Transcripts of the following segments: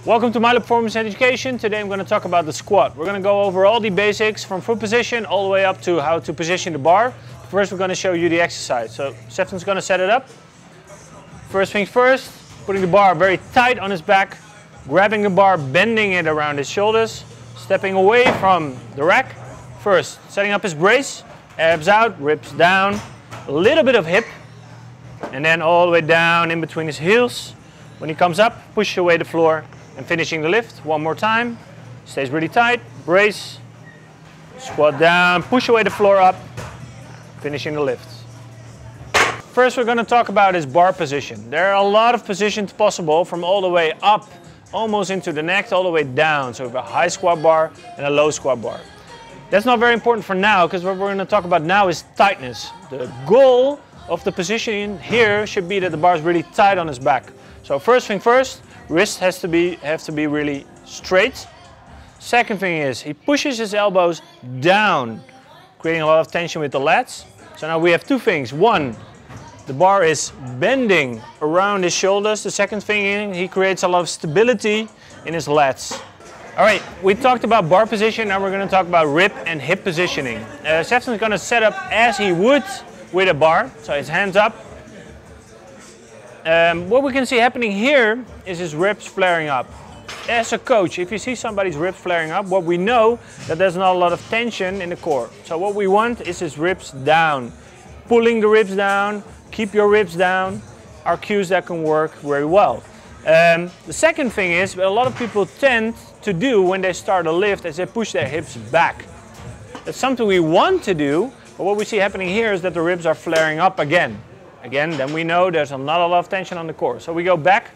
Welcome to Milo Performance Education. Today I'm going to talk about the squat. We're going to go over all the basics from foot position all the way up to how to position the bar. First we're going to show you the exercise. So Stefan's going to set it up. First things first, putting the bar very tight on his back, grabbing the bar, bending it around his shoulders, stepping away from the rack. First, setting up his brace, abs out, ribs down, a little bit of hip, and then all the way down in between his heels. When he comes up, push away the floor and finishing the lift. One more time. Stays really tight, brace, squat down, push away the floor up, finishing the lift. First we're going to talk about his bar position. There are a lot of positions possible from all the way up, almost into the neck, all the way down. So we have a high squat bar and a low squat bar. That's not very important for now, because what we're going to talk about now is tightness. The goal of the position here should be that the bar is really tight on his back. So first thing first, wrists have to be really straight. Second thing is he pushes his elbows down, creating a lot of tension with the lats. So now we have two things. One, the bar is bending around his shoulders. The second thing, he creates a lot of stability in his lats. All right, we talked about bar position. Now we're going to talk about rib and hip positioning. Stefan's going to set up as he would with a bar. So his hands up. What we can see happening here is his ribs flaring up. As a coach, if you see somebody's ribs flaring up, what we know that there's not a lot of tension in the core. So what we want is his ribs down. Pulling the ribs down, keep your ribs down, are cues that can work very well. The second thing is, a lot of people tend to do when they start a lift is they push their hips back. That's something we want to do, but what we see happening here is that the ribs are flaring up again. Then we know there's not a lot of tension on the core. So we go back,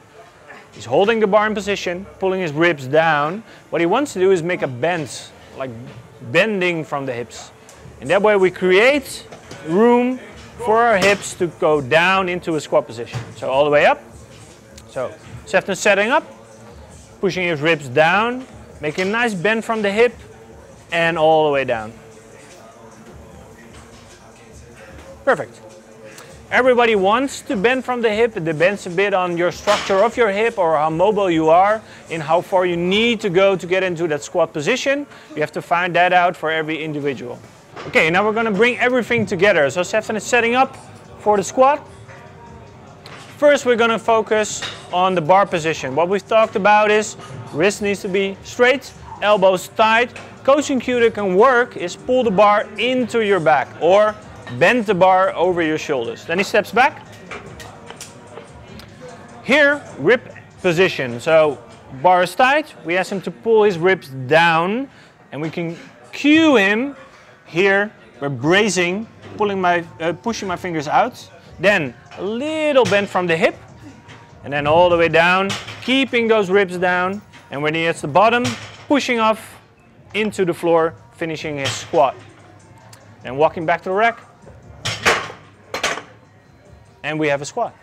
he's holding the bar in position, pulling his ribs down. What he wants to do is make a bend, like bending from the hips. And that way we create room for our hips to go down into a squat position. So all the way up. So Stefan setting up, pushing his ribs down, making a nice bend from the hip, and all the way down. Perfect. Everybody wants to bend from the hip. It depends a bit on your structure of your hip or how mobile you are and how far you need to go to get into that squat position. You have to find that out for every individual. Okay, now we're going to bring everything together. So Stefan is setting up for the squat. First we're going to focus on the bar position. What we've talked about is wrist needs to be straight, elbows tight. Coaching cue that can work is pull the bar into your back or bend the bar over your shoulders. Then he steps back. Here, rib position. So bar is tight. We ask him to pull his ribs down and we can cue him. Here we're bracing, pushing my fingers out. Then a little bend from the hip and then all the way down, keeping those ribs down. And when he hits the bottom, pushing off into the floor, finishing his squat. And walking back to the rack. And we have a squat.